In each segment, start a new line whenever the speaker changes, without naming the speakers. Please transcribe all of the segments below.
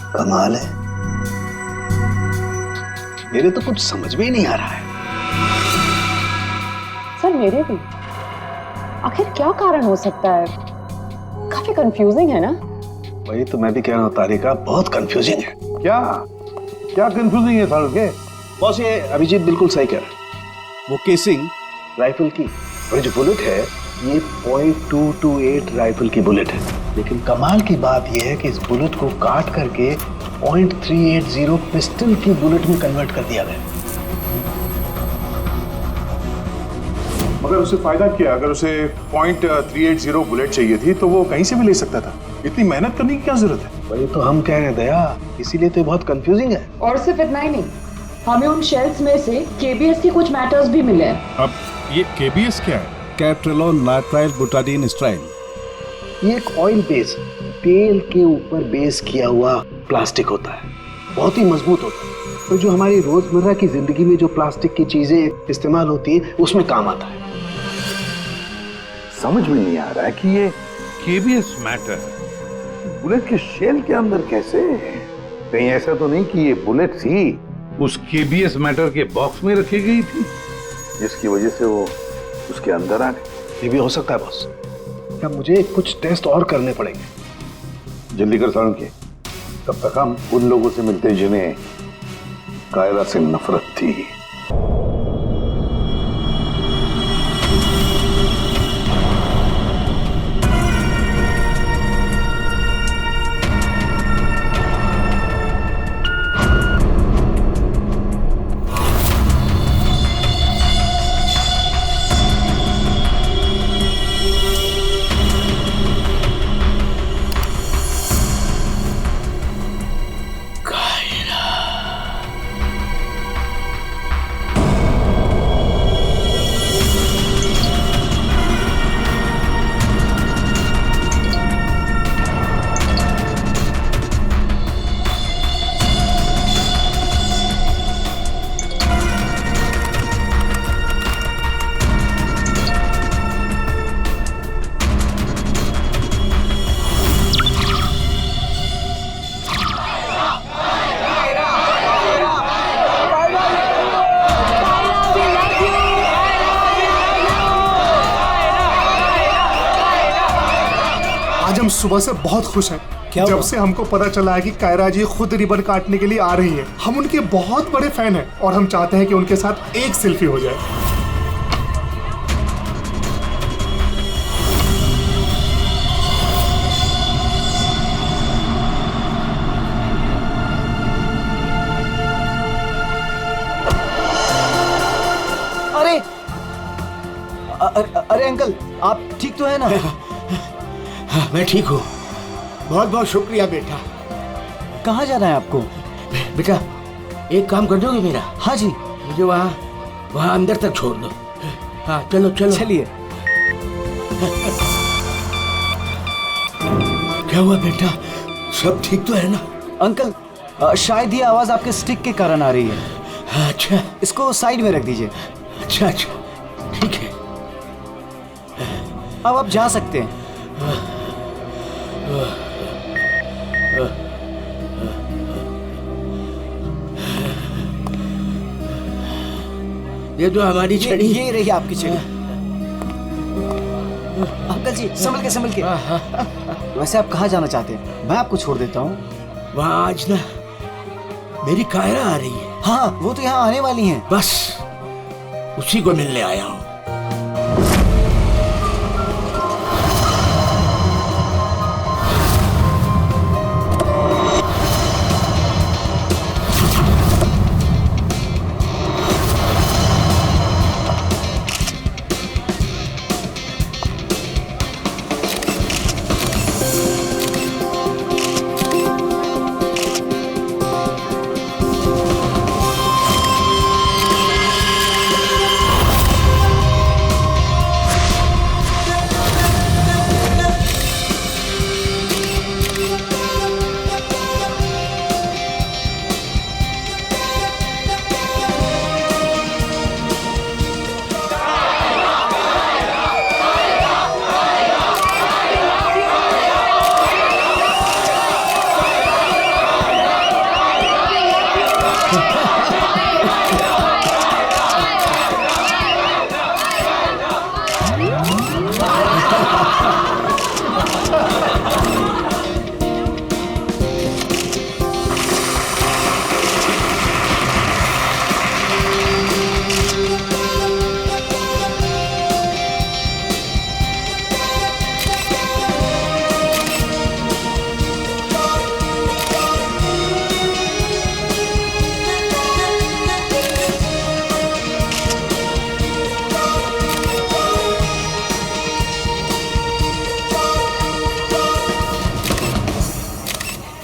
कमाल है, मेरे तो कुछ समझ में ही नहीं आ रहा है।
सर मेरे भी। आखिर क्या कारण हो सकता है? काफी कंफ्यूजिंग है ना?
वही तो मैं भी कह रहा हूँ तारिका, बहुत कंफ्यूजिंग है।
क्या क्या कंफ्यूजिंग है सारुण के?
बॉस ये अभिजीत बिल्कुल सही कह रहा है। वो केसिंग राइफल की और जो बुलेट है ये .228 राइफल की बुलेट है, लेकिन कमाल की बात यह है कि इस बुलेट को काट करके .380 पिस्टल की बुलेट में कन्वर्ट कर दिया गया।
मगर उसे फायदा क्या? अगर उसे .380 बुलेट चाहिए थी तो वो कहीं से भी ले सकता था। इतनी मेहनत करने की क्या जरूरत है?
वही तो हम कह रहे हैं दया, इसीलिए तो बहुत कंफ्यूजिंग है।
और सिर्फ इतना ही नहीं, हमें उन शेल्स में से केबीएस के कुछ मैटर्स भी मिले हैं।
अब ये केबीएस क्या है?
कैप्ट्रेलोन नाइट्राइल बुटाडीन स्ट्राइल।
ये एक ऑयल बेस, तेल के ऊपर बेस किया हुआ प्लास्टिक होता है, बहुत ही मजबूत होता है। तो जो हमारी रोजमर्रा की जिंदगी में जो प्लास्टिक की चीजें इस्तेमाल होती है उसमें काम आता है।
समझ में नहीं आ रहा है कि ये केबीएस मैटर बुलेट के शेल के अंदर कैसे? कहीं ऐसा तो नहीं कि ये बुलेट थी उस केबीएस मैटर के बॉक्स में रखी गई थी जिसकी वजह से वो उसके अंदर आ गए?
ये भी हो सकता है बॉस। क्या मुझे कुछ टेस्ट और करने पड़ेंगे?
जल्दी कर सारुण के, तब तक हम उन लोगों से मिलते जिन्हें कायरा से नफरत थी।
आज हम सुबह से बहुत खुश हैं। जब से हमको पता चला है कि कायरा जी खुद रिबन काटने के लिए आ रही हैं। हम उनके बहुत बड़े फैन हैं और हम चाहते हैं कि उनके साथ एक सेल्फी हो जाए।
अरे अंकल, आप ठीक तो है ना?
हाँ, मैं ठीक हूँ। बहुत बहुत शुक्रिया बेटा।
कहाँ जाना है आपको?
बेटा एक काम कर दोगे मेरा?
हाँ जी।
मुझे वहाँ अंदर तक छोड़ दो। हाँ चलो चलो।
चलिए।
क्या हुआ बेटा, सब ठीक तो है ना?
अंकल शायद ये आवाज आपके स्टिक के कारण आ रही है।
अच्छा,
इसको साइड में रख दीजिए।
अच्छा अच्छा ठीक है।
अब आप जा सकते हैं।
ये तो हमारी छड़ी।
ये रही आपकी छड़ी। अंकल जी संभल के। वैसे आप कहाँ जाना चाहते हैं? मैं आपको छोड़ देता हूँ।
वहाँ आज ना मेरी कायरा आ रही है।
हाँ वो तो यहाँ आने वाली हैं।
बस उसी को मिलने आया हूँ।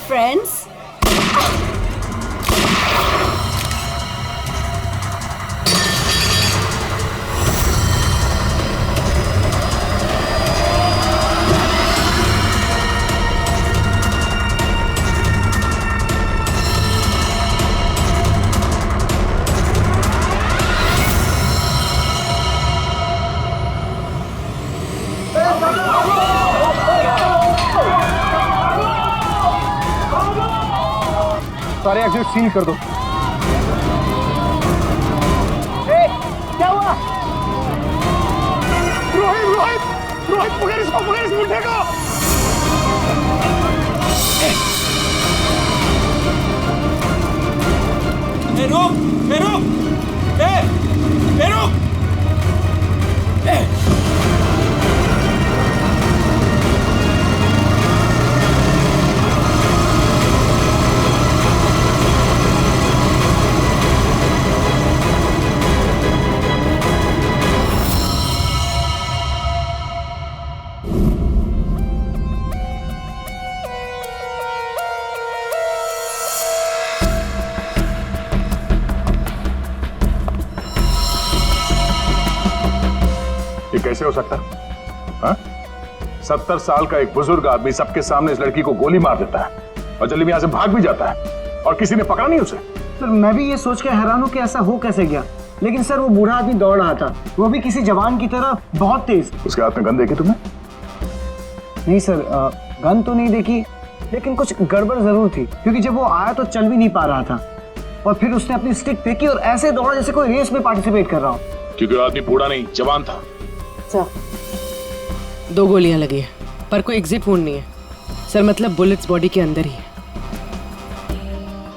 Friends,
सारे एग्जिट सील कर दो।
क्या हुआ? रोहित रोहित रोहित पकड़ इसको, पकड़ इस मुंडे को।
ये कैसे हो सकता है? हाँ? 70 साल का एक बुजुर्ग आदमी सबके सामने इस लड़की को गोली मार देता है और जल्दी में यहां से भाग भी जाता है और किसी ने पकड़ा नहीं उसे।
सर मैं भी ये सोच के हैरान हूँ कि ऐसा हो कैसे गया, लेकिन सर वो बूढ़ा आदमी दौड़ रहा था, वो भी किसी जवान की तरह बहुत तेज।
उसके हाथ में गन देखी तुमने?
नहीं सर, गन तो नहीं देखी, लेकिन कुछ गड़बड़ जरूर थी, क्योंकि जब वो आया तो चल भी नहीं पा रहा था और फिर उसने अपनी स्टिक फेंकी और ऐसे दौड़ा जैसे कोई रेस में पार्टिसिपेट कर रहा हो।
क्योंकि आदमी बूढ़ा नहीं जवान था।
2 गोलियां लगी है पर कोई एग्जिट वुंड नहीं है सर, मतलब बुलेट्स बॉडी के अंदर ही है।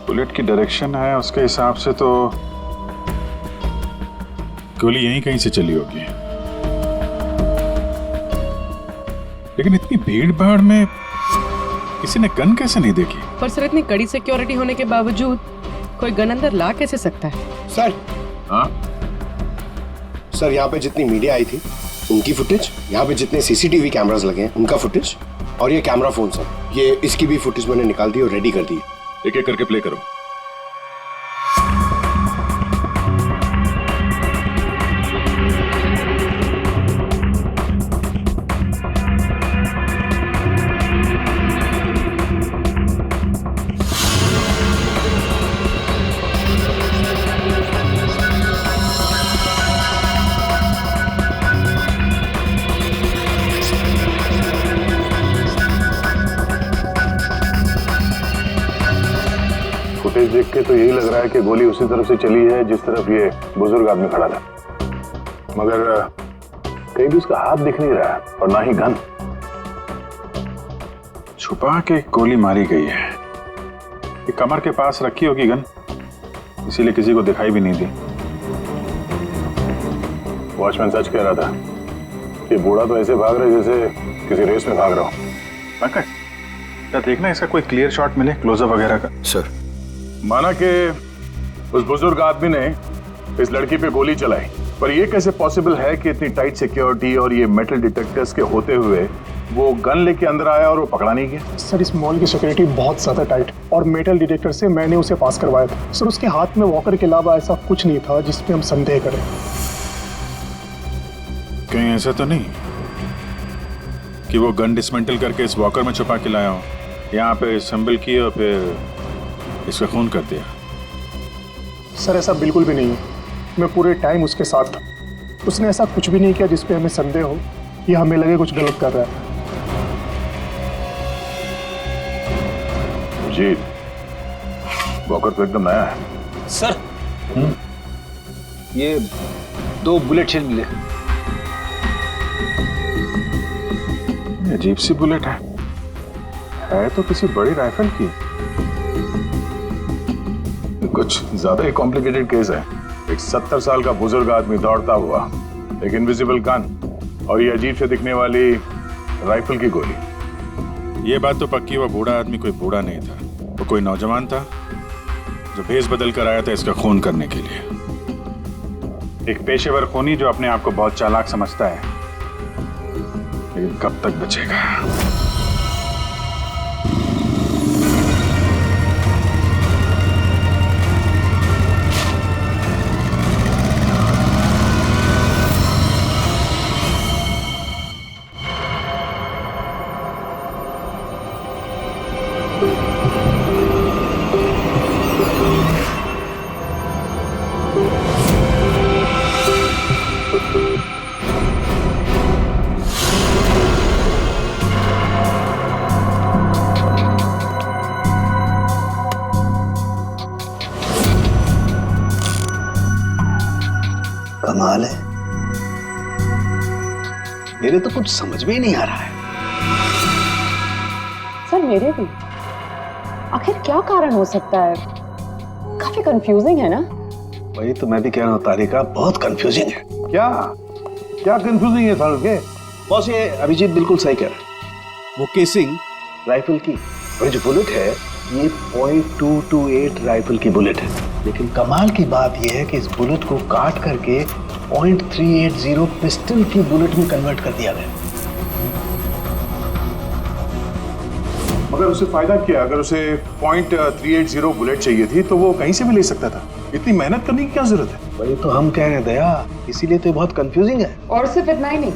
बुलेट की डायरेक्शन है उसके हिसाब से तो गोली यहीं कहीं से चली होगी, लेकिन इतनी भीड़ भाड़ में किसी ने गन कैसे नहीं देखी?
पर सर इतनी कड़ी सिक्योरिटी होने के बावजूद कोई गन अंदर ला कैसे सकता है?
सर
हाँ?
सर यहाँ पे जितनी मीडिया आई थी उनकी फुटेज, यहाँ पे जितने सीसीटीवी कैमरास लगे हैं उनका फुटेज, और ये कैमरा फोन सर, ये इसकी भी फुटेज मैंने निकाल दी और रेडी कर दी।
एक एक करके प्ले करो। फुटेज देख के तो यही लग रहा है कि गोली उसी तरफ से चली है जिस तरफ ये बुजुर्ग आदमी खड़ा था, मगर कहीं भी उसका हाथ दिख नहीं रहा है और ना ही गन।
छुपा के गोली मारी गई है, ये कमर के पास रखी होगी गन, इसीलिए किसी को दिखाई भी नहीं दी।
वॉचमैन सच कह रहा था कि बूढ़ा तो ऐसे भाग रहा है जैसे किसी रेस में भाग रहा हो।
पंकज, क्या देखना इसका कोई क्लियर शॉट मिले, क्लोजअप वगैरह का?
सर
माना कि उस बुजुर्ग आदमी ने इस लड़की पे गोली चलाई, पर यह कैसे पॉसिबल है कि इतनी टाइट सिक्योरिटी और ये मेटल डिटेक्टर्स के होते हुए वो गन लेके अंदर आया और वो पकड़ा नहीं गया?
सर इस मॉल की सिक्योरिटी बहुत ज्यादा टाइट और मेटल डिटेक्टर से मैंने उसे पास करवाया था। सर उसके हाथ में वॉकर के अलावा ऐसा कुछ नहीं था जिसपे हम संदेह करें।
कहीं ऐसा तो नहीं कि वो गन डिसमेंटल करके इस वॉकर में छुपा के लाया हो, यहाँ पे असेंबल किया और फिर इसका खून कर दिया?
सर ऐसा बिल्कुल भी नहीं है, मैं पूरे टाइम उसके साथ था। उसने ऐसा कुछ भी नहीं किया जिसपे हमें संदेह हो या हमें लगे कुछ गलत कर रहा है।
जी, वॉकर तो एकदम नया है, सर ये 2 बुलेट शेल मिले।
अजीब सी बुलेट है तो किसी बड़ी राइफल की। कुछ ज्यादा ही कॉम्प्लिकेटेड केस है। एक 70 साल का बुजुर्ग आदमी दौड़ता हुआ, एक इनविजिबल गन और ये अजीब से दिखने वाली राइफल की गोली। ये बात तो पक्की, वो बूढ़ा आदमी कोई बूढ़ा नहीं था, वो कोई नौजवान था जो भेस बदल कर आया था इसका खून करने के लिए। एक पेशेवर खूनी जो अपने आप को बहुत चालाक समझता है, लेकिन कब तक बचेगा।
कमाल है, मेरे तो कुछ समझ में ही नहीं आ रहा है।
सर मेरे भी। आखिर क्या कारण हो सकता है? काफी कंफ्यूजिंग है ना?
वही तो मैं भी कह रहा हूँ तारिका, बहुत कंफ्यूजिंग है।
क्या क्या कंफ्यूजिंग है साल के?
बॉस ये अभिजीत बिल्कुल सही कह रहा है।
वो केसिंग
राइफल की और जो बुलेट है ये .228 राइफल की बुलेट है, लेकिन कमाल की बात यह है कि इस बुलेट को काट करके .380 पिस्टल की बुलेट में कन्वर्ट कर दिया गया।
मगर उसे फायदा क्या? अगर उसे .380 बुलेट चाहिए थी तो वो कहीं से भी ले सकता था। इतनी मेहनत करने की क्या जरूरत है?
वही तो हम कह रहे हैं दया, इसीलिए तो बहुत कंफ्यूजिंग है।
और सिर्फ इतना ही नहीं,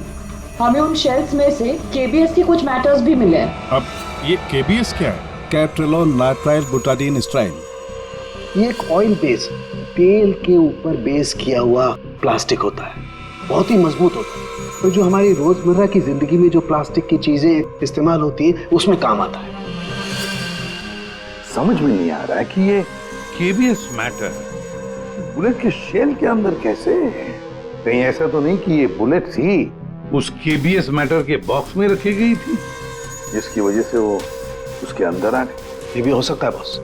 हमें उन शेल्स में से केबीएस के कुछ मैटर्स भी मिले हैं।
अब ये केबीएस क्या है?
कैप्ट्रेलोन नाइट्राइल बुटाडीन स्ट्राइल।
ये एक ऑयल बेस, तेल के ऊपर बेस किया हुआ प्लास्टिक होता है, बहुत ही मजबूत होता है। तो जो हमारी रोजमर्रा की जिंदगी में जो प्लास्टिक की चीजें इस्तेमाल होती है उसमें काम आता है।
समझ में नहीं आ रहा है कि ये केबीएस मैटर बुलेट के शेल के अंदर कैसे? कहीं ऐसा तो नहीं कि ये बुलेट थी उस केबीएस मैटर के बॉक्स में रखी गई थी, जिसकी वजह से वो उसके अंदर आ गए?
ये भी हो सकता है बॉस।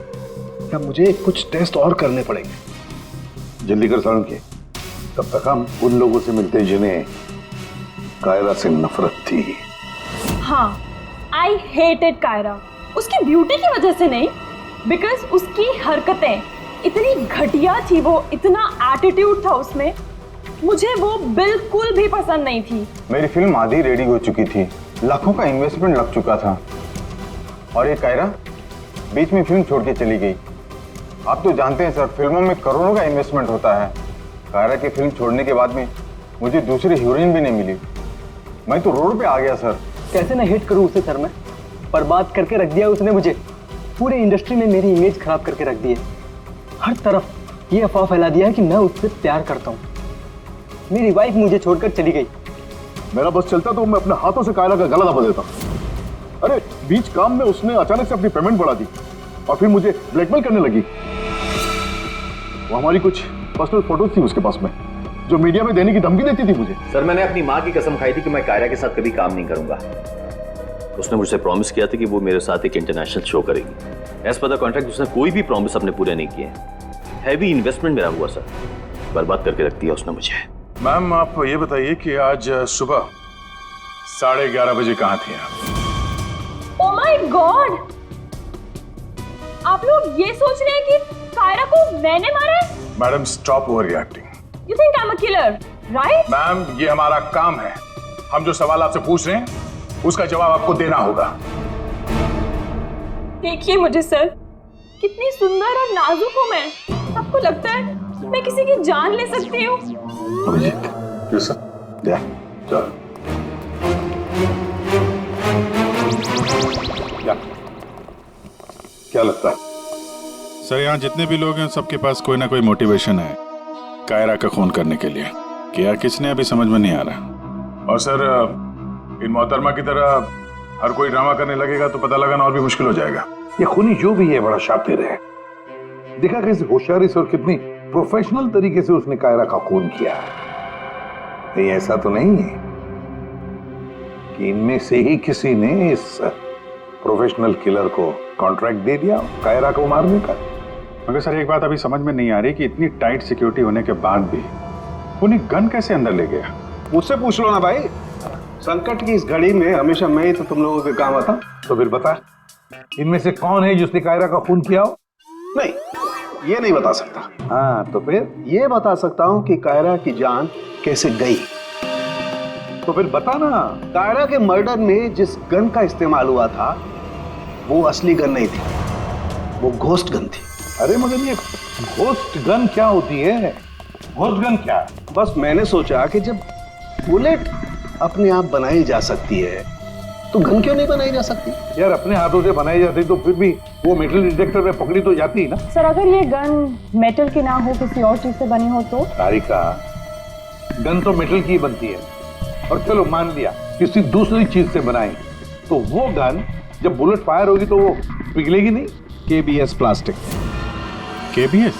क्या मुझे कुछ टेस्ट और करने पड़ेंगे।
जल्दी कर सारण के, तब तक हम उन लोगों से मिलते जिन्हें कायरा से नफरत थी।
हाँ, आई हेटेड कायरा। उसकी ब्यूटी की वजह से नहीं, बिकॉज उसकी हरकतें इतनी घटिया थी, वो इतना एटीट्यूड था उसमें, मुझे वो बिल्कुल भी पसंद नहीं थी।
मेरी फिल्म आधी रेडी हो चुकी थी, लाखों का इन्वेस्टमेंट लग चुका था, और ये कायरा बीच में फिल्म छोड़ के चली गई। आप तो जानते हैं सर, फिल्मों में करोड़ों का इन्वेस्टमेंट होता है। कायरा की फिल्म छोड़ने के बाद में मुझे दूसरी हीरोइन भी नहीं मिली। मैं तो रोड पे आ गया सर।
कैसे ना हिट करूं उसे सर मैं? बर्बाद करके रख दिया उसने मुझे। पूरे इंडस्ट्री में मेरी इमेज खराब करके रख दी है। हर तरफ ये अफवाह फैला दिया है कि मैं उससे प्यार करता हूँ। मेरी वाइफ मुझे छोड़कर चली गई।
मेरा बस चलता तो मैं अपने हाथों से कायरा का गला दबा देता। अरे बीच काम में उसने अचानक से अपनी पेमेंट बढ़ा दी और फिर मुझे ब्लैकमेल करने लगी। वो हमारी कुछ पर्सनल फोटोज थी उसके पास में, जो मीडिया में देने की धमकी देती थी मुझे।
सर मैंने अपनी माँ की कसम खाई थी कि मैं कायरा के साथ कभी काम नहीं करूंगा। उसने मुझसे प्रॉमिस किया था कि वो मेरे साथ एक इंटरनेशनल शो करेगी। एज पर द कॉन्ट्रैक्ट उसने कोई भी प्रॉमिस अपने पूरे नहीं किए। हैवी इन्वेस्टमेंट मेरा हुआ सर, बर्बाद करके रख दिया उसने मुझे।
मैम आप ये बताइए कि आज सुबह 11:30 बजे कहाँ थे आप?
ओह माय गॉड, आप लोग ये सोच रहे हैं कि कायरा को मैंने मारा है?
Madam stop over reacting.
You think I am a killer, right?
Ma'am ये हमारा काम है, हम जो सवाल आपसे पूछ रहे हैं उसका जवाब आपको देना होगा।
देखिए मुझे सर, कितनी सुंदर और नाजुक हूँ मैं। आपको लगता है मैं किसी की जान ले सकती हूँ?
Abhijit,
yes sir.
या चल। क्या लगता है
सर, यहाँ जितने भी लोग हैं सबके पास कोई ना कोई मोटिवेशन है कायरा का खून करने के लिए। क्या किसने अभी समझ में नहीं आ रहा। और सर इन मोहतरमा की तरह हर कोई ड्रामा करने लगेगा तो पता लगाना और भी मुश्किल हो जाएगा।
ये खूनी जो भी है बड़ा शातिर है, देखा कैसे होशियारी से और कितनी प्रोफेशनल तरीके से उसने कायरा का खून किया। कहीं ऐसा तो नहीं है कि इनमें से ही किसी ने इस प्रोफेशनल किलर को कॉन्ट्रैक्ट दे दिया कायरा को मारने का?
मगर सर एक बात अभी समझ में नहीं आ रही कि इतनी टाइट सिक्योरिटी होने के बाद भी उन्हें गन कैसे अंदर ले गया?
मुझसे पूछ लो ना भाई, संकट की इस घड़ी में हमेशा मैं ही तो तुम लोगों के काम आता।
तो फिर बता, इनमें से कौन है जिसने कायरा का खून किया हो?
नहीं, ये नहीं बता सकता।
हाँ तो फिर?
ये बता सकता हूँ कि कायरा की जान कैसे गई।
तो फिर बता ना।
कायरा के मर्डर में जिस गन का इस्तेमाल हुआ था वो असली गन नहीं थी, वो घोस्ट गन थी।
अरे मगर ये घोस्ट गन क्या होती है? घोस्ट गन क्या?
बस मैंने सोचा कि जब बुलेट अपने आप बनाई जा सकती है तो गन क्यों नहीं बनाई जा सकती?
यार अपने हाथों से बनाई जाती तो फिर भी वो मेटल डिटेक्टर में पकड़ी तो जाती है ना।
सर अगर ये गन मेटल की ना हो, किसी और चीज से बनी हो तो?
तारिका, गन तो मेटल की बनती है, और चलो मान लिया किसी दूसरी चीज से बनाई, तो वो गन जब बुलेट फायर होगी तो वो पिघलेगी नहीं।
KBS plastic.
KBS?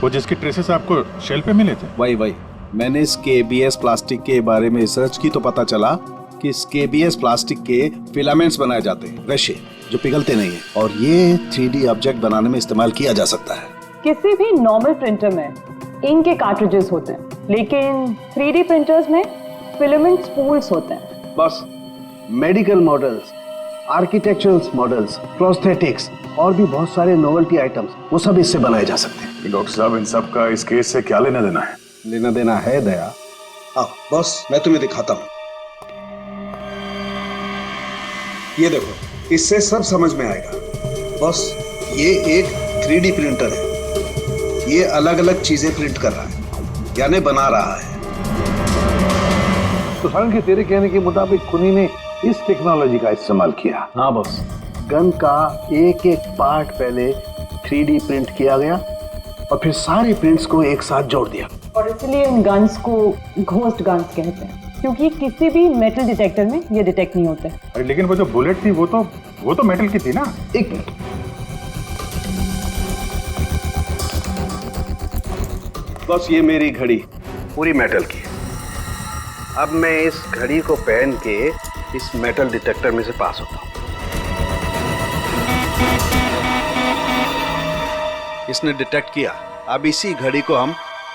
वो जिसके ट्रेसेस आपको शेल पे मिले थे?
वही मैंने इस KBS प्लास्टिक के बारे में रिसर्च की तो पता चला कि इस KBS प्लास्टिक के फिलामेंट्स बनाए जाते हैं, रेशे जो पिघलते नहीं है, और ये 3D ऑब्जेक्ट बनाने में इस्तेमाल किया जा सकता है।
किसी भी नॉर्मल प्रिंटर में इंक के कार्ट्रिजेस होते हैं, लेकिन 3D प्रिंटर्स में फिलामेंट स्पूल्स होते हैं।
बस medical models, architectural models, prosthetics और भी बहुत सारे नोवेल्टी आइटम्स, वो सब इससे बनाए जा सकते हैं।
डॉक्टर साहब, इन सब का इस केस से क्या लेना देना है?
लेना देना है दया। आओ बॉस, मैं तुम्हें दिखाता हूं। ये देखो, इससे सब समझ में आएगा। बॉस, ये एक 3D प्रिंटर है। ये अलग अलग चीजें प्रिंट कर रहा है, यानी बना रहा है।
तो सारंग के तेरे कहने के मुताबिक खुनी ने इस टेक्नोलॉजी का इस्तेमाल किया?
हाँ बॉस, गन का एक एक पार्ट पहले 3D प्रिंट किया गया और फिर सारे प्रिंट्स को एक साथ जोड़ दिया।
और इसलिए इन गन्स को घोस्ट गन्स कहते हैं, क्योंकि किसी भी मेटल डिटेक्टर में ये डिटेक्ट नहीं होते।
अरे लेकिन वो जो बुलेट थी वो तो मेटल की थी ना?
एक मिनट, बस ये मेरी घड़ी पूरी मेटल की है। अब मैं इस घड़ी को पहन के इस मेटल डिटेक्टर में से पास होता हूं। इसने डिटेक्ट किया। अब इसी घड़ी को हम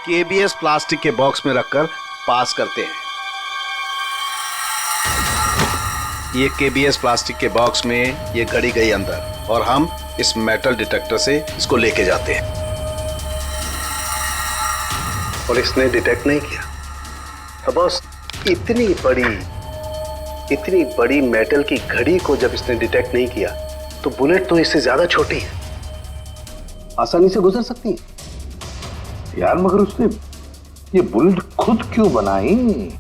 KBS प्लास्टिक के बॉक्स में रखकर पास करते हैं। ये KBS प्लास्टिक के बॉक्स में ये घड़ी गई अंदर और हम इस मेटल डिटेक्टर से इसको लेके जाते हैं और इसने डिटेक्ट नहीं किया। तो बस इतनी बड़ी मेटल की घड़ी को जब इसने डिटेक्ट नहीं किया तो बुलेट तो इससे ज्यादा छोटी है, आसानी से गुजर सकती है।
यार मगर उसने ये बुलेट खुद क्यों बनाई?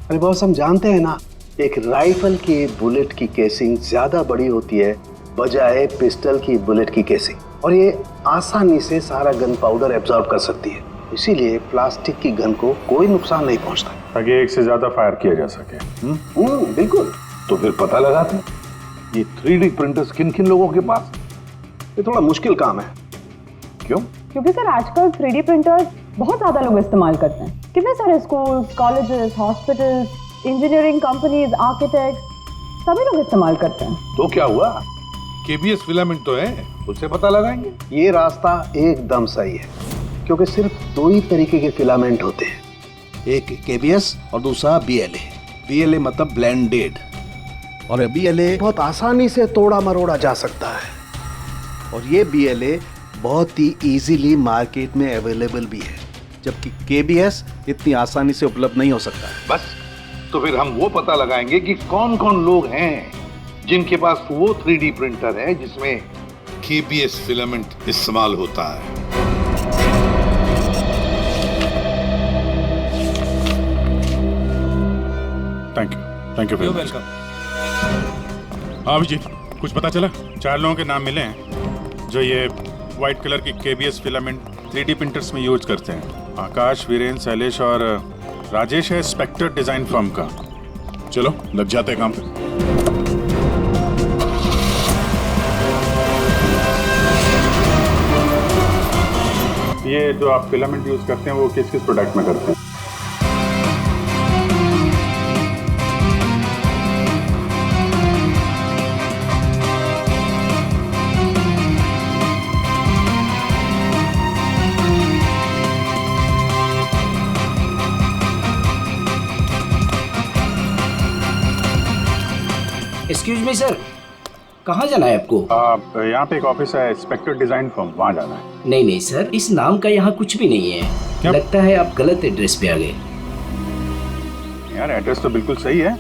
अरे बॉस, हम जानते हैं ना, एक राइफल की बुलेट की केसिंग ज्यादा बड़ी होती है बजाय पिस्टल की बुलेट की केसिंग, और ये आसानी से सारा गन पाउडर एब्जॉर्ब कर सकती है। इसीलिए प्लास्टिक की गन को कोई नुकसान नहीं पहुंचता,
ताकि एक से ज्यादा फायर किया जा सके।
बिल्कुल।
तो फिर पता लगाते ये 3D प्रिंटर्स किन किन लोगों के पास?
ये थोड़ा मुश्किल काम है।
क्यों?
क्योंकि सर आजकल 3D प्रिंटर्स बहुत ज्यादा लोग इस्तेमाल करते हैं। कितने सारे schools, colleges, hospitals, engineering companies, architects सभी लोग इस्तेमाल करते हैं।
तो क्या हुआ? KBS फिलामेंट तो है, उससे पता लगाएंगे।
ये रास्ता एकदम सही है, क्योंकि सिर्फ दो ही तरीके के फिलामेंट होते हैं, एक KBS और दूसरा BLA। BLA मतलब ब्लेंडेड, और BLA बहुत आसानी से तोड़ा मरोड़ा जा सकता है, और ये BLA बहुत ही इजीली मार्केट में अवेलेबल भी है, जबकि KBS इतनी आसानी से उपलब्ध नहीं हो सकता है।
बस तो फिर हम वो पता लगाएंगे कि कौन कौन लोग हैं जिनके पास वो 3D प्रिंटर है जिसमें KBS फिलामेंट इस्तेमाल होता है।
Thank you very much. हाँ अभिजीत, कुछ पता चला? 4 लोगों के नाम मिले हैं जो ये व्हाइट कलर की KBS फिलामेंट 3D प्रिंटर्स में यूज करते हैं। आकाश, वीरेन, शैलेश और राजेश है स्पेक्टर डिजाइन फर्म का। चलो लग जाते हैं काम पे। ये जो आप फिलामेंट यूज करते हैं वो किस किस प्रोडक्ट में करते हैं?
एक्सक्यूज मी सर, कहाँ जाना है आपको?
यहाँ पे एक ऑफिस है, स्पेक्टर डिजाइन फर्म, वहाँ जाना है।
नहीं नहीं सर, इस नाम का यहाँ कुछ भी नहीं है।
क्या?
लगता है आप गलत एड्रेस पे आ गए।
यार एड्रेस तो बिल्कुल सही है,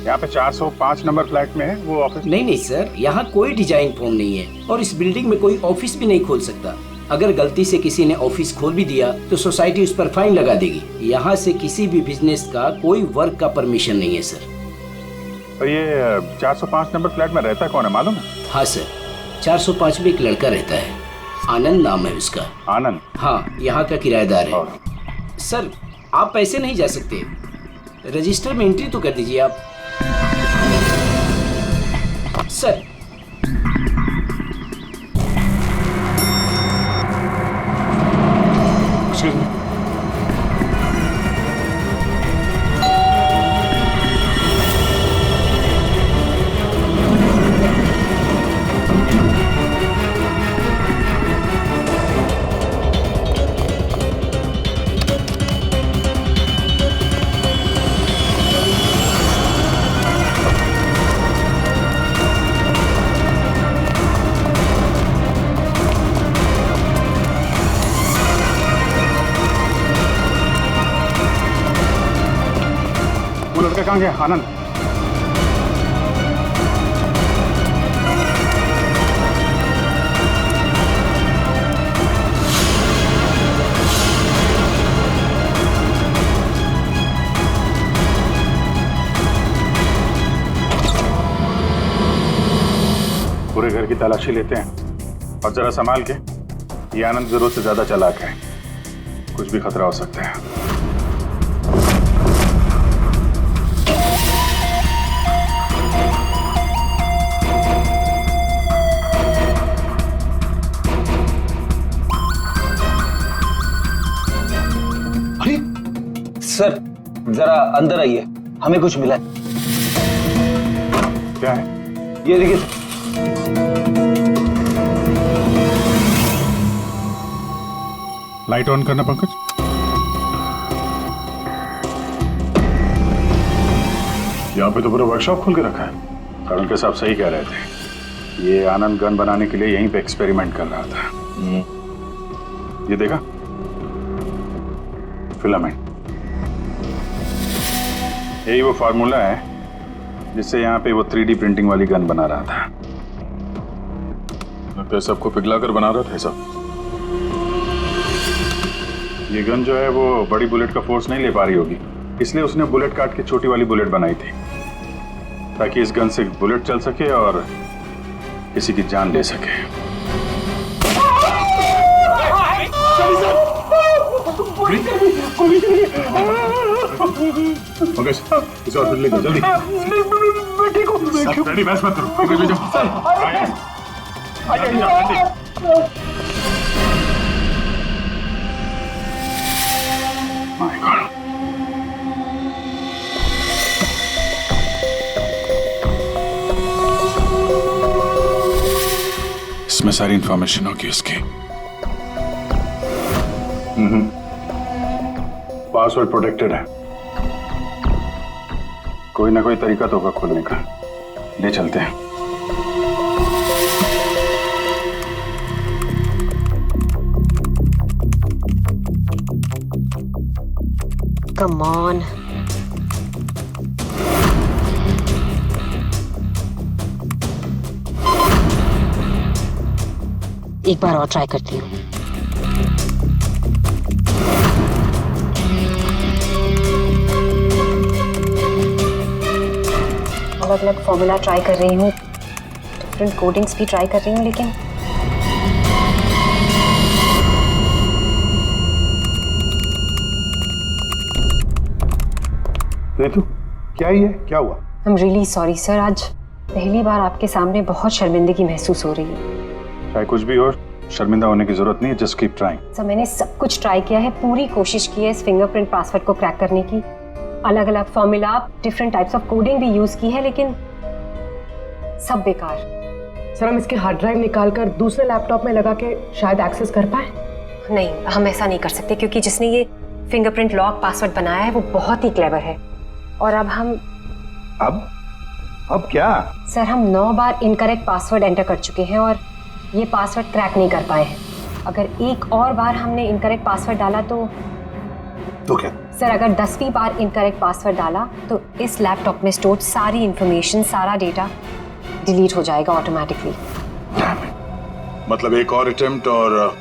यहाँ पे 405 नंबर फ्लैट में है वो ऑफिस।
नहीं नहीं सर, यहाँ कोई डिजाइन फॉर्म नहीं है और इस बिल्डिंग में कोई ऑफिस भी नहीं खोल सकता। अगर गलती से किसी ने ऑफिस खोल भी दिया तो सोसाइटी उस पर फाइन लगा देगी। यहाँ से किसी भी बिजनेस का कोई वर्क का परमिशन नहीं है सर।
और ये 405 नंबर फ्लैट में रहता कौन है मालूम है?
हाँ सर, 405 में एक लड़का रहता है, आनंद नाम है उसका।
आनंद?
हाँ, यहाँ का किराएदार है। सर आप ऐसे नहीं जा सकते, रजिस्टर में एंट्री तो कर दीजिए आप। सर
एक्सक्यूज मी, वो लड़का कहाँ गया? आनंद? पूरे घर की तलाशी लेते हैं और जरा संभाल के। ये आनंद जरूरत से ज्यादा चालाक है, कुछ भी खतरा हो सकता है।
सर जरा अंदर आइए, हमें कुछ मिला है।
क्या है?
ये देखिए।
लाइट ऑन करना पंकज। यहाँ पे तो पूरा वर्कशॉप खोल के रखा है। करण के साहब सही कह रहे थे, ये आनंद गन बनाने के लिए यहीं पे एक्सपेरिमेंट कर रहा था। ये देखा, फिलामेंट। यही वो फार्मूला है जिससे यहाँ पे वो 3D प्रिंटिंग वाली गन बना रहा था। लगता है सबको पिघला कर बना रहा था सब। ये गन जो है वो बड़ी बुलेट का फोर्स नहीं ले पा रही होगी, इसलिए उसने बुलेट काट के छोटी वाली बुलेट बनाई थी, ताकि इस गन से बुलेट चल सके और किसी की जान ले सके। इसे हॉस्पिटल ले जाओ जल्दी। रेडी, बहस मत करो, ले जाओ। माय गॉड, इसमें सारी इंफॉर्मेशन होगी उसकी। पासवर्ड प्रोटेक्टेड है, कोई ना कोई तरीका तो होगा खोलने का। ले चलते हैं।
Come on. एक बार और ट्राई करती हूँ। अलग अलग फॉर्मूला ट्राई कर रही हूँ, डिफरेंट कोडिंग्स भी ट्राई कर रही हूँ, लेकिन
रितु, क्या ही है? क्या हुआ?
I am really sorry sir, आज पहली बार आपके सामने बहुत शर्मिंदगी महसूस हो रही है।
चाहे कुछ भी हो, शर्मिंदा होने की जरूरत नहीं है, जस्ट कीप ट्राइंग।
सर मैंने सब कुछ ट्राई किया है, पूरी कोशिश की है इस फिंगरप्रिंट पासवर्ड को क्रैक करने की। अलग अलग formula, different types of coding भी यूज की है, लेकिन सब बेकार।
सर हम इसके हार्ड ड्राइव निकाल कर दूसरे लैपटॉप में लगा के शायद एक्सेस कर पाए।
नहीं, हम ऐसा नहीं कर सकते क्योंकि जिसने ये फिंगरप्रिंट लॉक पासवर्ड बनाया है वो बहुत ही क्लेवर है। और अब हम
अब क्या?
सर हम 9 बार इनकरेक्ट पासवर्ड एंटर कर चुके हैं और ये पासवर्ड क्रैक नहीं कर पाए हैं। अगर एक और बार हमने इनकरेक्ट पासवर्ड डाला तो
क्या?
सर अगर 10वीं बार इनकरेक्ट पासवर्ड डाला तो इस लैपटॉप में स्टोर्ड सारी इंफॉर्मेशन, सारा डेटा डिलीट हो जाएगा ऑटोमेटिकली।
मतलब एक और अटेम्प्ट और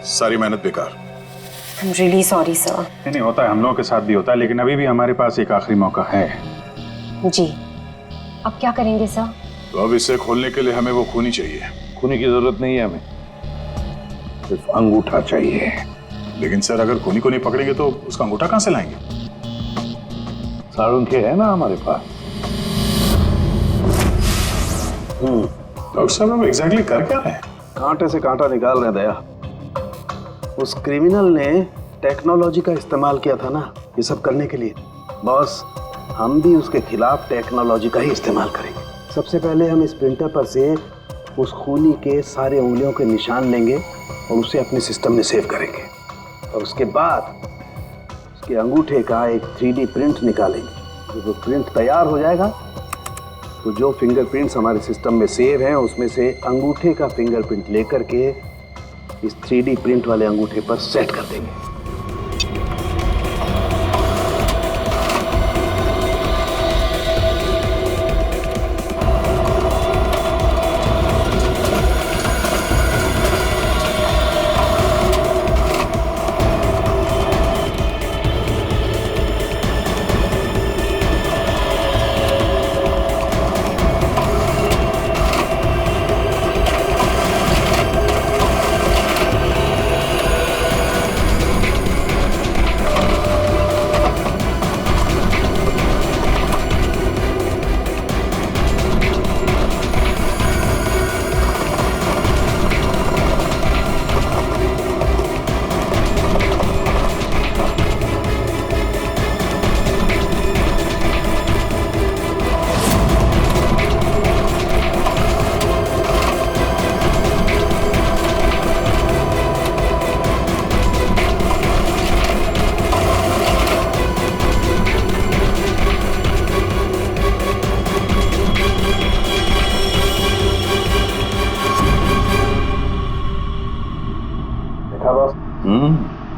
सारी मेहनत बेकार।
I am really sorry sir.
नहीं होता है, हम लोगों के साथ भी होता है, लेकिन अभी भी हमारे पास एक आखिरी मौका है।
जी, अब क्या करेंगे सर?
तो अब इसे खोलने के लिए हमें वो खूनी चाहिए।
खूनी की जरूरत नहीं है हमें, सिर्फ अंगूठा चाहिए।
लेकिन सर अगर खूनी को नहीं पकड़ेंगे तो उसका अंगूठा कहां से लाएंगे?
साड़ुंखे है ना हमारे पास।
डॉक्टर साहब हम एग्जैक्टली कर क्या रहे हैं?
कांटे से कांटा निकाल रहे दया। उस क्रिमिनल ने टेक्नोलॉजी का इस्तेमाल किया था ना ये सब करने के लिए। बॉस, हम भी उसके खिलाफ टेक्नोलॉजी का ही इस्तेमाल करेंगे। सबसे पहले हम इस प्रिंटर पर से उस खूनी के सारे उंगलियों के निशान लेंगे और उसे अपने सिस्टम में सेव करेंगे, और उसके बाद उसके अंगूठे का एक 3D प्रिंट निकालेंगे। जब वो प्रिंट तैयार हो जाएगा तो जो फिंगरप्रिंट्स हमारे सिस्टम में सेव हैं उसमें से अंगूठे का फिंगरप्रिंट लेकर के इस 3D प्रिंट वाले अंगूठे पर सेट कर देंगे।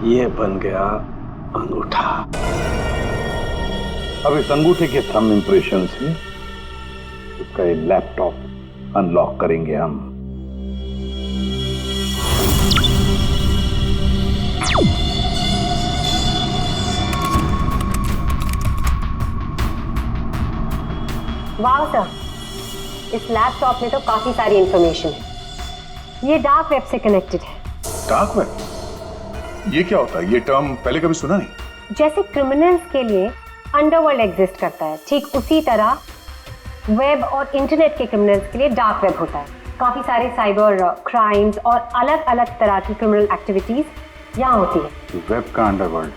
ये बन गया अंगूठा।
अब इस अंगूठे के थंब इंप्रेशन से उसका ये लैपटॉप अनलॉक करेंगे हम।
वाह सर, इस लैपटॉप में तो काफी सारी इंफॉर्मेशन है। ये डार्क वेब से कनेक्टेड है।
Dark web? ये क्या होता है? ये टर्म पहले कभी सुना नहीं।
जैसे क्रिमिनल्स के लिए अंडरवर्ल्ड एग्जिस्ट करता है, ठीक उसी तरह वेब और इंटरनेट के क्रिमिनल्स के लिए डार्क वेब होता है। काफी सारे साइबर क्राइम्स और अलग अलग तरह की क्रिमिनल एक्टिविटीज यहाँ होती है।
वेब का अंडरवर्ल्ड,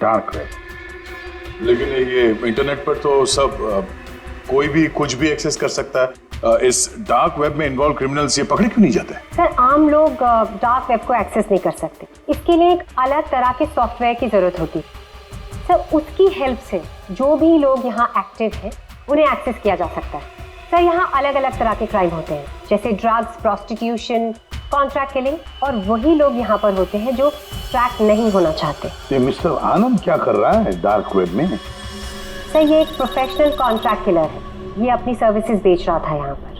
डार्क वेब।
लेकिन ये इंटरनेट पर तो सब कोई भी कुछ भी एक्सेस कर सकता है। इस डार्क वेब में इन्वॉल्व क्रिमिनल्स ये पकड़े क्यों नहीं जाते?
सर आम लोग डार्क वेब को एक्सेस नहीं कर सकते, इसके लिए एक अलग तरह के सॉफ्टवेयर की जरूरत होती है। सर उसकी हेल्प से जो भी लोग यहाँ एक्टिव हैं उन्हें एक्सेस किया जा सकता है। सर यहाँ अलग अलग तरह के क्राइम होते हैं, जैसे ड्रग्स, प्रोस्टिट्यूशन, कॉन्ट्रैक्ट किलिंग, और वही लोग यहाँ पर होते हैं जो ट्रैक नहीं होना चाहते।
ये मिस्टर आनंद क्या कर रहा है डार्क वेब में?
सर ये एक प्रोफेशनल कॉन्ट्रैक्ट किलर है, ये अपनी सर्विसेज बेच रहा था यहाँ पर।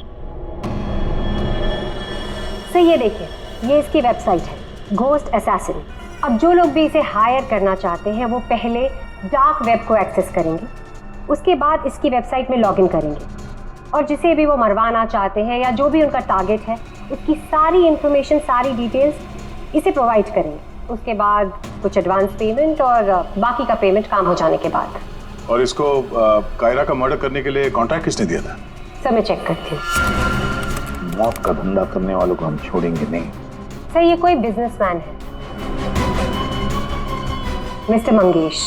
सर ये देखिए, ये इसकी वेबसाइट है, घोस्ट असैसिन। अब जो लोग भी इसे हायर करना चाहते हैं वो पहले डार्क वेब को एक्सेस करेंगे, उसके बाद इसकी वेबसाइट में लॉगिन करेंगे, और जिसे भी वो मरवाना चाहते हैं या जो भी उनका टारगेट है उसकी सारी इंफॉर्मेशन, सारी डिटेल्स इसे प्रोवाइड करेंगे। उसके बाद कुछ एडवांस पेमेंट और बाकी का पेमेंट काम हो जाने के बाद।
और इसको कायरा का मर्डर करने के लिए कॉन्ट्रैक्ट किसने दिया था?
सर मैं चेक करती हूँ।
मौत का धंधा करने वालों को हम छोड़ेंगे नहीं।
सर ये कोई बिजनेसमैन है, मिस्टर मंगेश।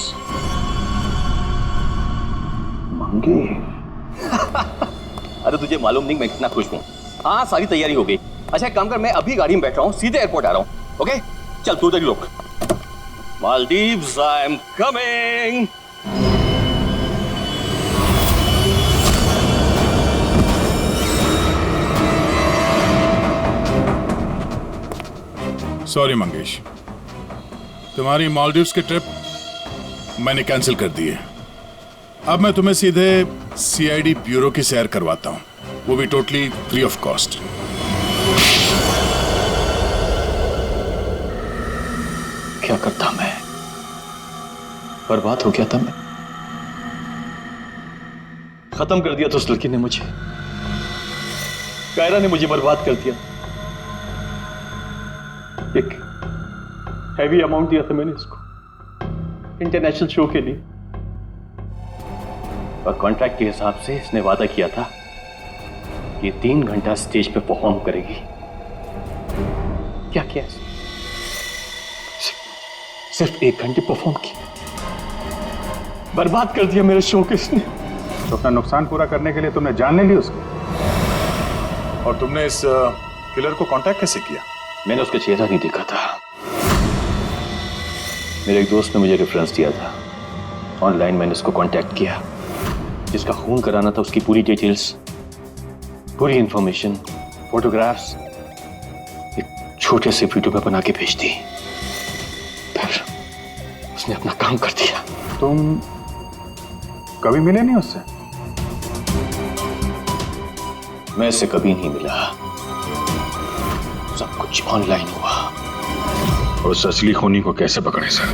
अरे तुझे मालूम नहीं मैं कितना खुश हूँ। हाँ सारी तैयारी हो गई। अच्छा एक काम कर, मैं अभी गाड़ी में बैठ रहा हूँ, सीधे एयरपोर्ट आ रहा हूँ। ओके चल तू उधर ही रुक। Maldives I am coming.
Sorry Mangesh, तुम्हारी मालदीव्स की ट्रिप मैंने कैंसिल कर दी है। अब मैं तुम्हें सीधे सीआईडी ब्यूरो की सैर करवाता हूँ, वो भी टोटली फ्री ऑफ कॉस्ट।
क्या करता मैं, बर्बाद हो गया था मैं। खत्म कर दिया तो उस लड़की ने मुझे, कायरा ने मुझे बर्बाद कर दिया। एक हैवी अमाउंट दिया था मैंने इसको इंटरनेशनल शो के लिए, और कॉन्ट्रैक्ट के हिसाब से इसने वादा किया था कि 3 घंटा स्टेज पे परफॉर्म करेगी। क्या किया इसने? सिर्फ 1 घंटे परफॉर्म किया, बर्बाद कर दिया मेरे शो के इसने।
तो अपना नुकसान पूरा करने के लिए तुमने जान ले ली उसको, और तुमने इस किलर को कांटेक्ट कैसे किया?
मैंने उसका चेहरा नहीं देखा था, मेरे एक दोस्त ने मुझे रेफरेंस दिया था। ऑनलाइन मैंने उसको कांटेक्ट किया, जिसका खून कराना था उसकी पूरी डिटेल्स, पूरी इंफॉर्मेशन, फोटोग्राफ्स एक छोटे से वीडियो में बना के भेज दी। फिर उसने अपना काम कर दिया।
तुम कभी मिले नहीं उससे?
मैं इससे कभी नहीं मिला, सब कुछ ऑनलाइन हुआ।
और उस असली खूनी को कैसे पकड़े सर?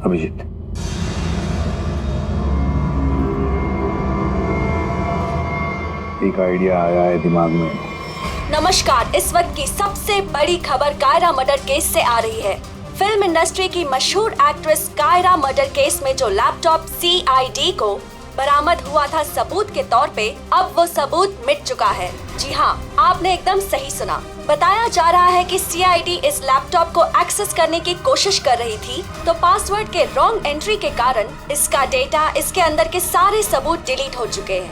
अभिजीत, एक आइडिया आया है दिमाग में।
नमस्कार, इस वक्त की सबसे बड़ी खबर कायरा मर्डर केस से आ रही है। फिल्म इंडस्ट्री की मशहूर एक्ट्रेस कायरा मर्डर केस में जो लैपटॉप सीआईडी को बरामद हुआ था सबूत के तौर पे, अब वो सबूत मिट चुका है। जी हाँ, आपने एकदम सही सुना। बताया जा रहा है कि सीआईडी इस लैपटॉप को एक्सेस करने की कोशिश कर रही थी, तो पासवर्ड के रॉन्ग एंट्री के कारण इसका डेटा, इसके अंदर के सारे सबूत डिलीट हो चुके हैं।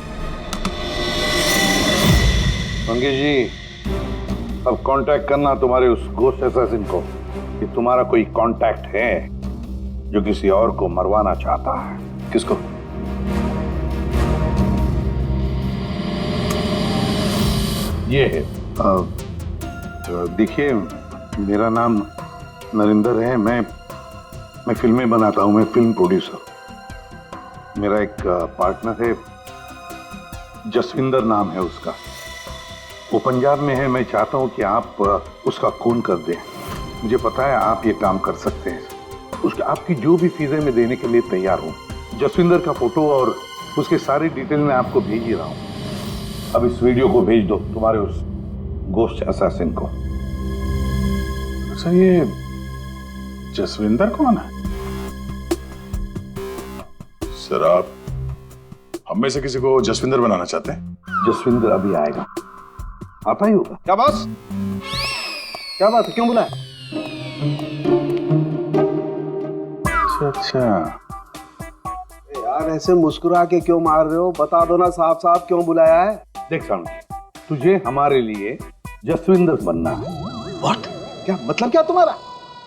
मंगेश जी, अब कांटेक्ट करना तुम्हारे उस गोस्ट असैसिन को कि तुम्हारा कोई कांटेक्ट है जो किसी और को मरवाना चाहता है।
किसको?
ये है, देखिए मेरा नाम नरेंद्र है, मैं फिल्में बनाता हूँ, मैं फिल्म प्रोड्यूसर। मेरा एक पार्टनर है, जसविंदर नाम है उसका, वो पंजाब में है। मैं चाहता हूँ कि आप उसका खून कर दें। मुझे पता है आप ये काम कर सकते हैं। उसके आपकी जो भी फीसें मैं देने के लिए तैयार हूँ। जसविंदर का फोटो और उसके सारी डिटेल मैं आपको भेज ही रहा हूँ। अब इस वीडियो को भेज दो तुम्हारे उस गोस्ट असैसिन को।
सर ये जसविंदर कौन है? सर आप हम में से किसी को जसविंदर बनाना चाहते हैं?
जसविंदर अभी आएगा, आता ही होगा।
क्या बॉस, क्या बात है, क्यों बुलाया?
अच्छा
यार ऐसे मुस्कुरा के क्यों मार रहे हो? बता दो ना साफ साफ क्यों बुलाया है।
देख साउंड, तुझे हमारे लिए जसविंदर बनना है।
व्हाट? क्या मतलब क्या तुम्हारा?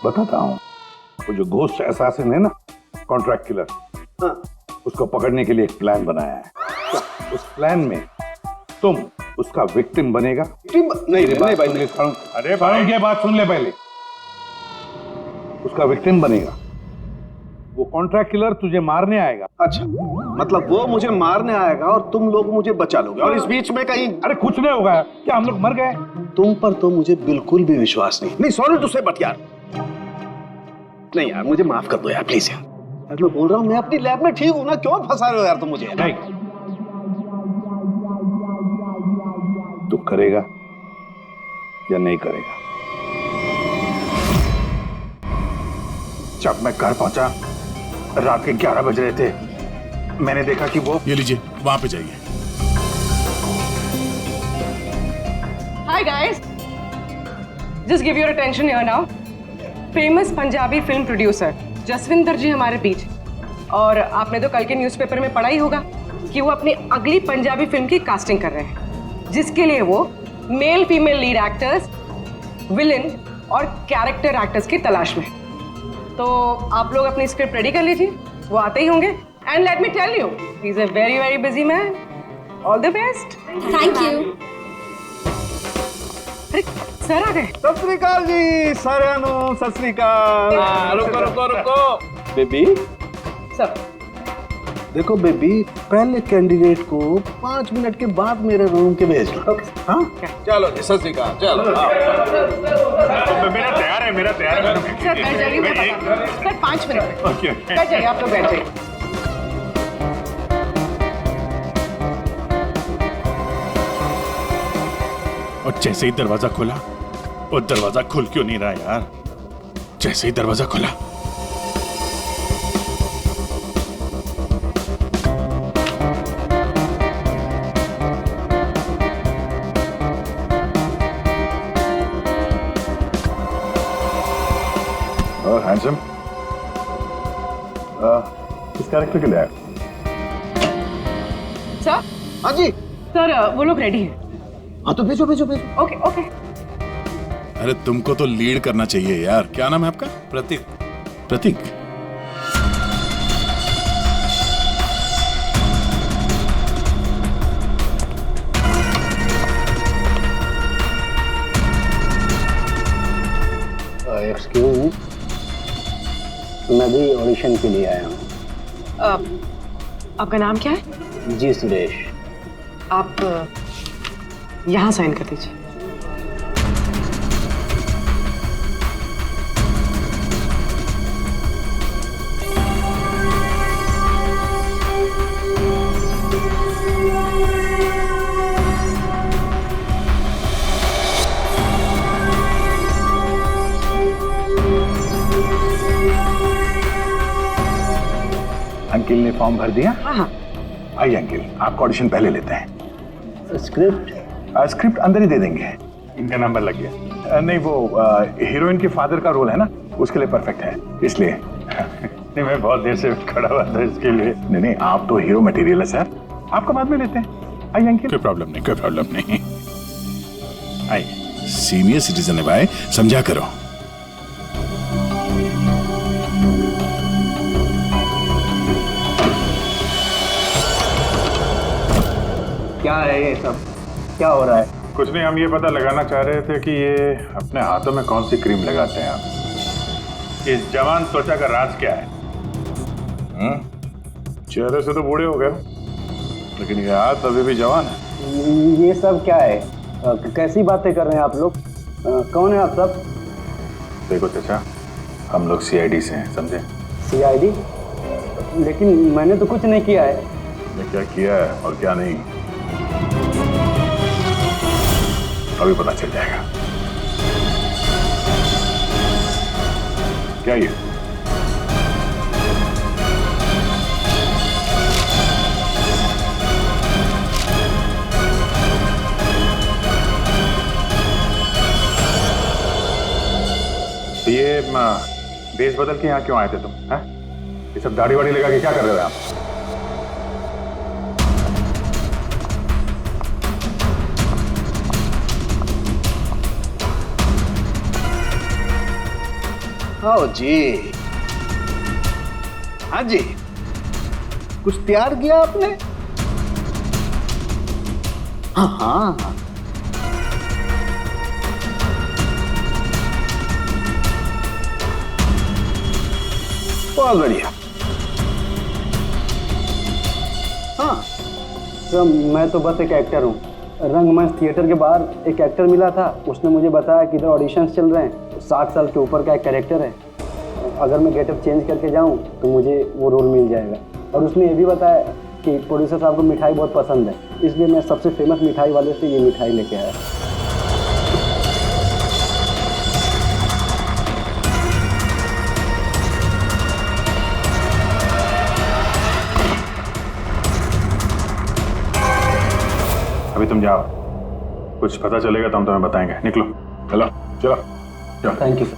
बताता हूँ। वो जो घोस्ट असैसिन है ना, कॉन्ट्रैक्ट किलर, हाँ, उसको पकड़ने के लिए एक प्लान बनाया है। उस प्लान में तुम उसका विक्टिम बनेगा।
नहीं भाई,
अरे भाई ये बात सुन ले पहले। उसका विक्टिम बनेगा, वो कॉन्ट्रैक्ट किलर तुझे मारने आएगा।
अच्छा, मतलब वो मुझे मारने आएगा और तुम लोग मुझे बचा लोगे, और इस बीच में कहीं
अरे कुछ नहीं होगा। क्या हम लोग मर गए?
तुम पर तो मुझे बिल्कुल भी विश्वास नहीं। नहीं सॉरी टू से, बट यार नहीं यार, मुझे माफ कर दो यार प्लीज यार। मैं बोल रहा हूँ मैं अपनी लैब में ठीक हूँ ना, क्यों फंसा रहे हो यार तुम मुझे?
नहीं, तू करेगा या नहीं करेगा?
जब मैं घर पहुंचा रात के 11 बज रहे थे, मैंने देखा कि वो,
ये लीजिए वहां पे जाइए।
Hi guys,
just give your attention here now. Famous Punjabi film producer Jasvinder ji हमारे बीच, और आपने तो कल के न्यूज़पेपर में पढ़ा ही होगा कि वो अपनी अगली पंजाबी फिल्म की कास्टिंग कर रहे हैं, जिसके लिए वो male female lead actors, villain और कैरेक्टर एक्टर्स की तलाश में। तो आप लोग अपनी स्क्रिप्ट रेडी कर लीजिए, वो आते ही होंगे। And let me tell you, he is a very very busy man. All the best.
Thank you.
अरे सर आ गए।
सत श्री अकाल जी साਰਿਆਂ ਨੂੰ सत श्री अकाल। रुको बेबी
सर
देखो बेबी, पहले कैंडिडेट को 5 मिनट के बाद मेरे रूम के भेज लो। हाँ
चलो जी सत श्री अकाल। चलो
मेरा तैयार है, मेरा तैयार है।
सर बैठ जाइए, मैं बता रही हूँ। सर 5 मिनट बैठ जाइए, आप लोग बैठ जाइए।
और जैसे ही दरवाजा खुला, और दरवाजा खुल क्यों नहीं रहा यार? जैसे ही दरवाजा खुला,
और हैंडसम किस कैरेक्टर के लिए आया?
सर
हाँ जी
सर, वो लोग रेडी हैं।
हाँ तो भेजो भेजो भेजो।
Okay okay.
अरे तुमको तो लीड करना चाहिए यार। क्या नाम है आपका?
प्रतीक।
प्रतीक।
एक्सक्यूज मी, मैं भी ऑडिशन के लिए आया हूँ।
आपका नाम क्या है?
जी सुरेश।
आप यहाँ साइन कर दीजिए।
अंकिल ने फॉर्म भर दिया?
हाँ।
आइए अंकिल, आपका ऑडिशन पहले लेते हैं। स्क्रिप्ट अंदर ही दे देंगे।
इनका नंबर लग गया।
नहीं, वो हीरोइन के फादर का रोल है ना, उसके लिए परफेक्ट है, इसलिए।
नहीं, मैं बहुत देर से खड़ा हुआ था इसके लिए।
नहीं, आप तो हीरो मटेरियल है सर, आपका बाद में लेते हैं। आइए अंकिल।
कोई प्रॉब्लम नहीं, कोई प्रॉब्लम नहीं। आइए, सीनियर सिटीजन है भाई, समझा करो।
क्या है ये सब, क्या हो रहा है?
कुछ नहीं, हम ये पता लगाना चाह रहे थे कि ये अपने हाथों में कौन सी क्रीम लगाते हैं आप। इस जवान त्वचा का राज क्या है? चेहरे से तो बूढ़े हो गए, लेकिन ये हाथ अभी भी जवान है।
ये सब क्या है? कैसी बातें कर रहे हैं आप लोग? कौन है आप सब?
देखो चाचा, हम लोग CID से हैं, समझे?
CID? लेकिन मैंने तो कुछ नहीं किया है।
मैं क्या किया है और क्या नहीं, अभी पता चल जाएगा। क्या ये? ये बेस बदल के यहाँ क्यों आए थे तुम? हैं? ये सब दाढ़ी वाड़ी लगा के क्या कर रहे थे आप?
ओ जी, हाँ जी, कुछ तैयार किया आपने? हाँ हाँ, बहुत बढ़िया। हाँ सर, मैं तो बस एक एक्टर हूँ। रंगमंच थिएटर के बाहर एक एक्टर मिला था, उसने मुझे बताया कि इधर ऑडिशंस चल रहे हैं, 60 साल के ऊपर का एक कैरेक्टर है, अगर मैं गेटअप चेंज करके जाऊं तो मुझे वो रोल मिल जाएगा। और उसने ये भी बताया कि प्रोड्यूसर साहब को मिठाई बहुत पसंद है, इसलिए मैं सबसे फेमस मिठाई वाले से ये मिठाई लेके आया।
अभी तुम जाओ, कुछ पता चलेगा तो हम तुम्हें बताएंगे। निकलो, चलो चलो।
Thank you sir.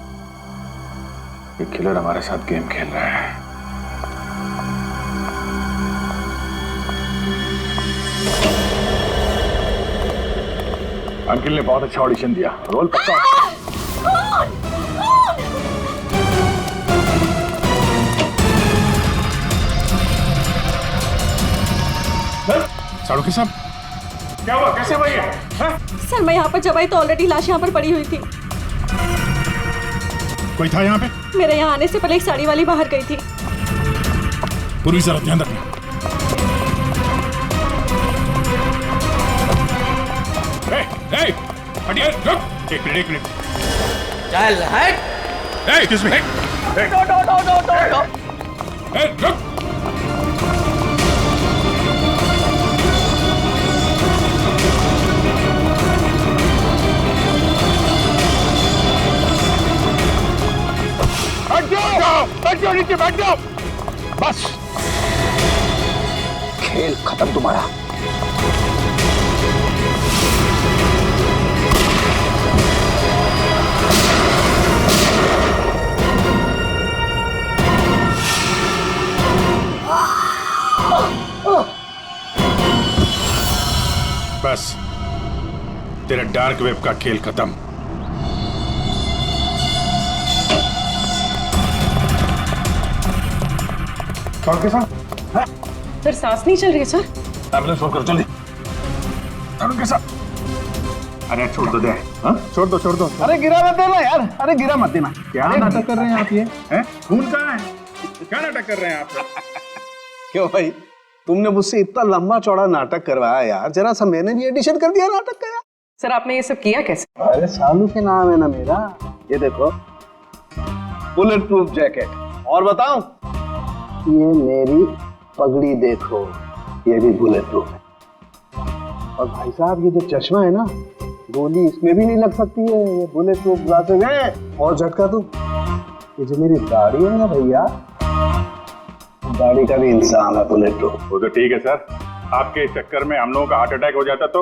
ये किलर हमारे साथ गेम खेल रहा है। अंकिल ने बहुत अच्छा ऑडिशन दिया, रोल पक्का।
साड़ू के साहब
क्या हुआ, कैसे हुआ ये?
सर मैं यहाँ पर जब आई तो ऑलरेडी लाश यहाँ पर पड़ी हुई थी।
कोई था यहाँ पे?
मेरे यहाँ आने से पहले एक साड़ी वाली बाहर गई थी।
पूरी तरह ध्यान रखना। हटिए, रुक। एक मिनट।
चल हट।
Excuse me. रुक।
बैठ जाओ नीचे, बैठ जाओ। बस
खेल खत्म तुम्हारा।
बस तेरा डार्क वेब का खेल खत्म।
सर सांस नहीं चल रही है सर।
एम्बुलेंस फोन करो जल्दी। तरुण के साथ। अरे छोड़ दो दे। हाँ? छोड़ दो।
अरे गिरा मत देना यार, अरे गिरा मत देना।
क्या नाटक कर रहे हैं आप ये? हैं? खून कहाँ है? क्या नाटक कर रहे हैं आप?
क्यों भाई, तुमने मुझसे इतना लंबा चौड़ा नाटक करवाया यार, जरा सा मैंने भी एडिशन कर दिया नाटक का यार।
सर आपने ये सब किया कैसे?
अरे सालू के नाम है ना मेरा। ये देखो, बुलेट प्रूफ जैकेट। और बताऊं, ये मेरी पगड़ी देखो, ये भी बुलेट प्रूफ है। और भाई साहब ये जो चश्मा है ना, गोली इसमें भी नहीं लग सकती है, ये बुलेट प्रूफ ग्लासेस है। और झटका दूं, ये जो मेरी दाढ़ी है ना भैया, दाढ़ी का भी इंसान है बुलेट प्रूफ।
वो तो ठीक है सर, आपके इस चक्कर में हम लोगों का हार्ट अटैक हो जाता तो